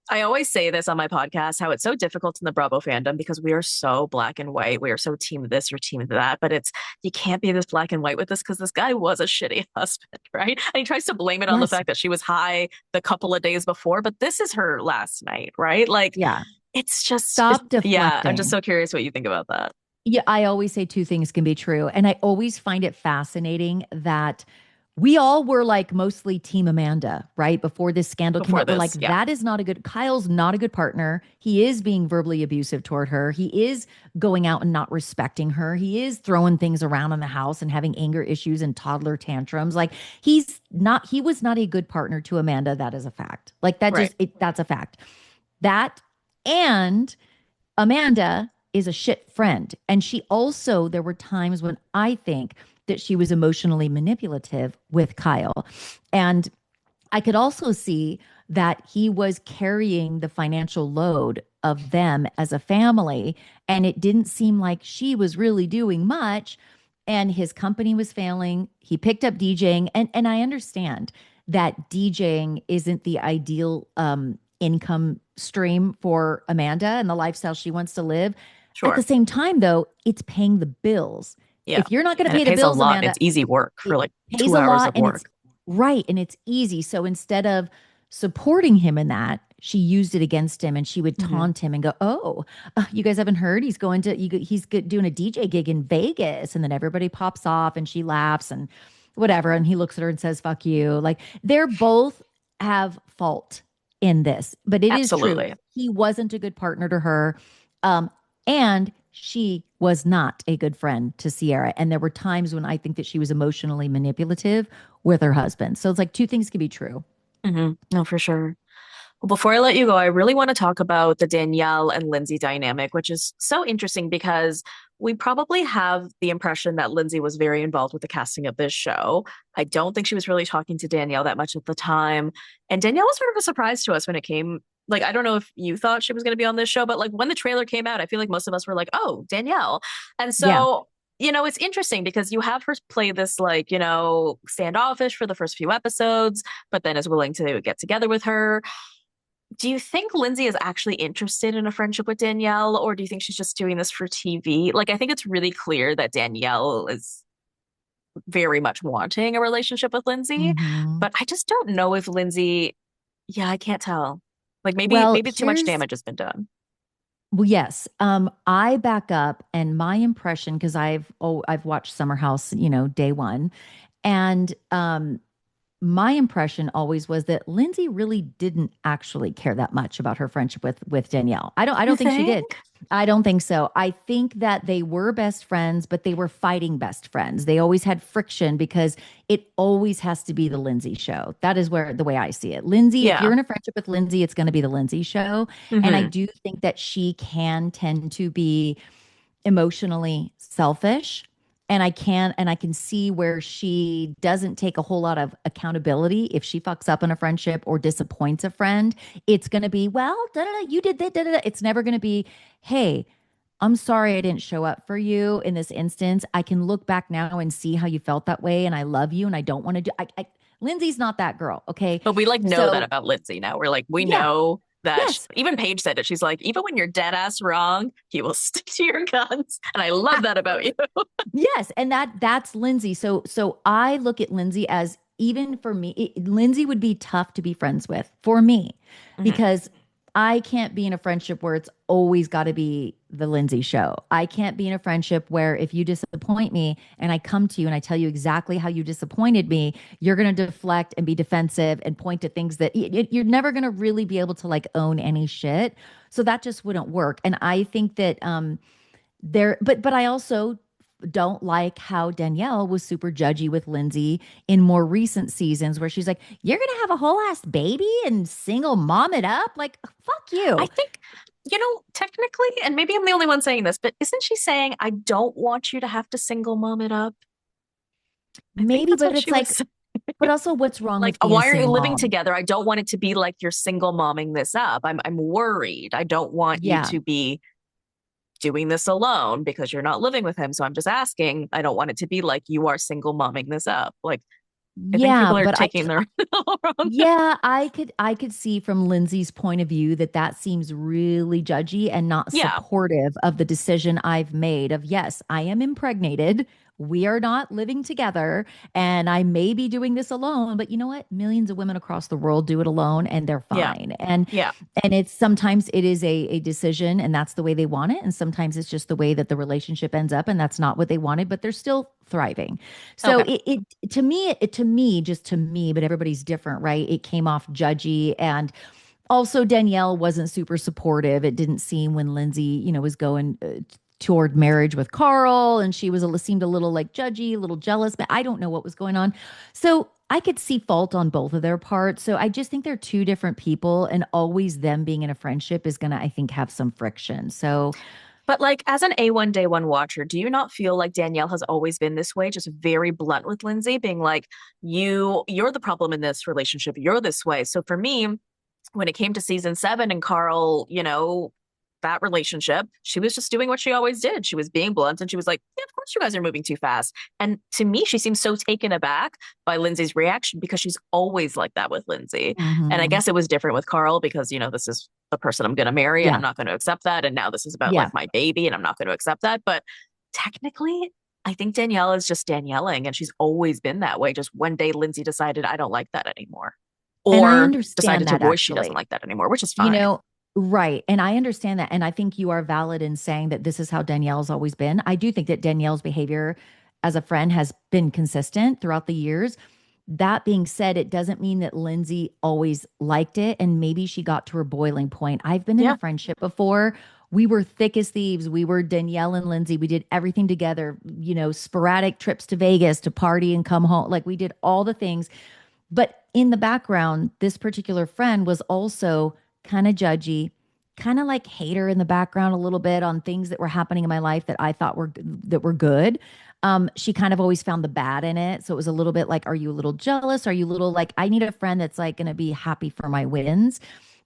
I always say this on my podcast, how it's so difficult in the Bravo fandom because we are so black and white. We are so team this or team that, but it's you can't be this black and white with this because this guy was a shitty husband, right? And he tries to blame it on the Yes. fact that she was high the couple of days before, but this is her last night, right? Like Yeah. Stop yeah, I'm just deflecting. so curious what you think about that Yeah, I always say two things can be true. And I always find it fascinating that we all were like mostly Team Amanda, right? Before this scandal came before out. We're like, this. Yeah. that is not a good, Kyle's not a good partner. He is being verbally abusive toward her. He is going out and not respecting her. He is throwing things around in the house and having anger issues and toddler tantrums. Like he was not a good partner to Amanda. That is a fact. Like Right. that's a fact. That and Amanda is a shit friend. And she also, there were times when I think that she was emotionally manipulative with Kyle. And I could also see that he was carrying the financial load of them as a family. And it didn't seem like she was really doing much. And his company was failing. He picked up DJing. And I understand that DJing isn't the ideal income stream for Amanda and the lifestyle she wants to live. At the Sure. same time, though, it's paying the bills. Yeah. If you're not going to And it pay the pays a bills, lot and Amanda, it's easy work for it like pays 2 a hours lot of and it's work. right and it's easy. So instead of supporting him in that, she used it against him, and she would Hmm. taunt him and go, "Oh, you guys haven't heard? He's going to doing a DJ gig in Vegas." And then everybody pops off, and she laughs and whatever. And he looks at her and says, "Fuck you." Like they're both have fault in this, but it is true. Absolutely. He wasn't a good partner to her. And she was not a good friend to Sierra. And there were times when I think that she was emotionally manipulative with her husband. So it's like two things can be true. No, for sure. Well, before I let you go, I really want to talk about the Danielle and Lindsay dynamic, which is so interesting because we probably have the impression that Lindsay was very involved with the casting of this show. I don't think she was really talking to Danielle that much at the time. And Danielle was sort of a surprise to us when it came. Like, I don't know if you thought she was going to be on this show, but like when the trailer came out, I feel like most of us were like, oh, Danielle. And Yeah. so, it's interesting because you have her play this, like, standoffish for the first few episodes, but then is willing to get together with her. Do you think Lindsay is actually interested in a friendship with Danielle, or do you think she's just doing this for TV? Like, I think it's really clear that Danielle is very much wanting a relationship with Lindsay, Hmm. but I just don't know if Lindsay, yeah, I can't tell. Like Well, maybe too much damage has been done. yes. I back up, and my impression, because I've watched Summer House, day one, and my impression always was that Lindsay really didn't actually care that much about her friendship with Danielle. I You don't think she did. think? I don't think so. I think that they were best friends, but they were fighting best friends. They always had friction because it always has to be the Lindsay show. That is where the way I see it. Lindsay, if Yeah. you're in a friendship with Lindsay, it's going to be the Lindsay show. And I Hmm. do think that she can tend to be emotionally selfish, and I can see where she doesn't take a whole lot of accountability if she fucks up in a friendship or disappoints a friend. It's going to be, well, da, da, da, you did that, da, da, da. It's never going to be, hey, I'm sorry I didn't show up for you in this instance. I can look back now and see how you felt that way, and I love you, and I don't want to do Lindsay's not that girl, okay? But we like know that So about Lindsay now. We're like, we yeah, know that yes. even Paige said it. She's like, even when you're dead ass wrong, you will stick to your guns. And I love that about you. Yes, and that's Lindsay. So I look at Lindsay as, even for me, Lindsay would be tough to be friends with for me, Hmm. because I can't be in a friendship where it's always got to be the Lindsay show. I can't be in a friendship where if you disappoint me and I come to you and I tell you exactly how you disappointed me, you're going to deflect and be defensive and point to things that you're never going to really be able to like own any shit. So that just wouldn't work. And I think that but I also don't like how Danielle was super judgy with Lindsay in more recent seasons, where she's like, "You're gonna have a whole ass baby and single mom it up? Like, fuck I you." think, technically, and maybe I'm the only one saying this, but isn't she saying, I don't want you to have to single mom it up? I think Maybe, that's but what she it's was like, saying. but also, what's wrong Like, with being a why are you single living mom? together? I don't want it to be like you're single momming this up. I'm worried. I don't want you Yeah. to be doing this alone because you're not living with him. So I'm just asking. I don't want it to be like you are single momming this up. Like, I think Yeah, people are but taking their all wrong. yeah, I could see from Lindsay's point of view that that seems really judgy and not Yeah, supportive of the decision I've made of, yes, I am impregnated. We are not living together, and I may be doing this alone, but you know what? Millions of women across the world do it alone, and they're yeah, fine. And it's sometimes it is a decision, and that's the way they want it, and sometimes it's just the way that the relationship ends up, and that's not what they wanted, but they're still thriving. So okay, it just to me, but everybody's different, right? It came off judgy, and also Danielle wasn't super supportive. It didn't seem when Lindsay, was going toward marriage with Carl, and she seemed a little like judgy, a little jealous, but I don't know what was going on. So I could see fault on both of their parts. So I just think they're two different people, and always them being in a friendship is gonna, I think, have some friction. So but like as an A1 day one watcher, do you not feel like Danielle has always been this way, just very blunt with Lindsay, being like, you're the problem in this relationship. You're this way. So for me, when it came to season seven and Carl, that relationship, she was just doing what she always did. She was being blunt and she was like, yeah, of course you guys are moving too fast. And to me, she seems so taken aback by Lindsay's reaction because she's always like that with Lindsay. And I mhm. guess it was different with Carl because, this is the person I'm going to marry and I'm Yeah, not going to accept that. And now this is about like yeah. my baby and I'm not going to accept that. But technically, I think Danielle is just Danielleing and she's always been that way. Just one day, Lindsay decided, I don't like that anymore. And I or decided understand to that voice she doesn't actually. like that anymore, which is You fine. know, right. And I understand that. And I think you are valid in saying that this is how Danielle's always been. I do think that Danielle's behavior as a friend has been consistent throughout the years. That being said, it doesn't mean that Lindsay always liked it. And maybe she got to her boiling point. I've been in a Yeah. friendship before. We were thick as thieves. We were Danielle and Lindsay. We did everything together, sporadic trips to Vegas to party and come home. Like we did all the things. But in the background, this particular friend was also kind of judgy, kind of like hater in the background a little bit on things that were happening in my life that I thought were good. She kind of always found the bad in it. So it was a little bit like, are you a little jealous? Are you a little like, I need a friend that's like going to be happy for my wins?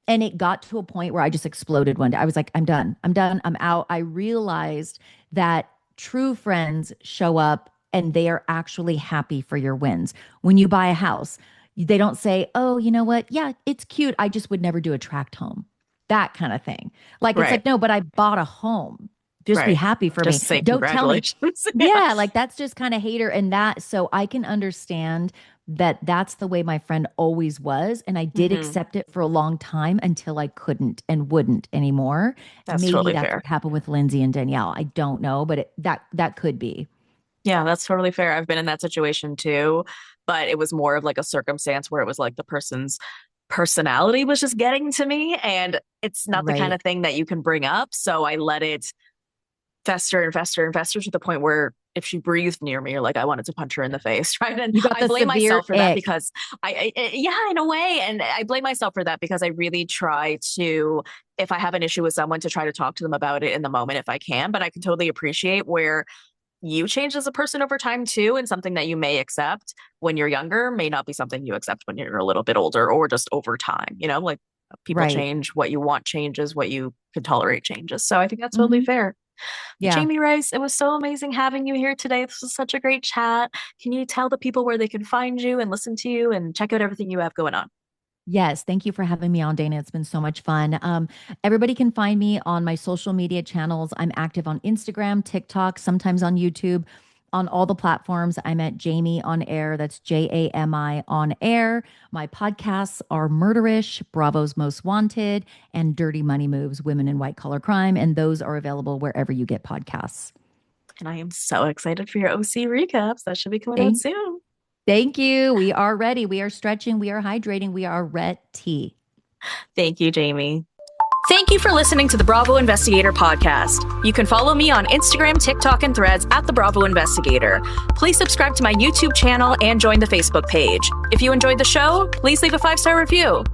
And it got to a point where I just exploded one day. I was like, I'm done. I'm done. I'm out. I realized that true friends show up and they are actually happy for your wins. When you buy a house, they don't say, oh, you know what? Yeah, it's cute. I just would never do a tract home. That kind of thing. Like, it's Right. like, no, but I bought a home. Just be Right. happy for me. Just say Don't tell me. congratulations. Yeah. Yeah, like that's just kind of hater. And that, so I can understand that that's the way my friend always was. And I did Hmm. accept it for a long time until I couldn't and wouldn't anymore. That's Maybe totally that's fair. what happened with Lindsay and Danielle. I don't know, but that could be. Yeah, that's totally fair. I've been in that situation too, but it was more of like a circumstance where it was like the person's personality was just getting to me, and it's not the kind Right. of thing that you can bring up. So I let it fester and fester and fester to the point where if she breathed near me, or like I wanted to punch her in the face, right? And You got I the blame severe myself for that ick. because yeah, in a way, and I blame myself for that because I really try to, if I have an issue with someone, to try to talk to them about it in the moment if I can. But I can totally appreciate where you change as a person over time too, and something that you may accept when you're younger may not be something you accept when you're a little bit older or just over time, like people Right. change, what you want changes, what you could tolerate changes. So I think that's totally Hmm. fair. Yeah. Jami Rice, it was so amazing having you here today. This was such a great chat. Can you tell the people where they can find you and listen to you and check out everything you have going on? Yes, thank you for having me on, Dana. It's been so much fun. Everybody can find me on my social media channels. I'm active on Instagram, TikTok, sometimes on YouTube, on all the platforms. I'm at Jami on Air. That's Jami on Air. My podcasts are Murderish, Bravo's Most Wanted, and Dirty Money Moves, Women in White Collar Crime. And those are available wherever you get podcasts. And I am so excited for your OC recaps. That should be coming out Thank, soon. thank you. We are ready. We are stretching. We are hydrating. We are ready. Thank you, Jami. Thank you for listening to the Bravo Investigator podcast. You can follow me on Instagram, TikTok, and Threads at the Bravo Investigator. Please subscribe to my YouTube channel and join the Facebook page. If you enjoyed the show, please leave a 5-star review.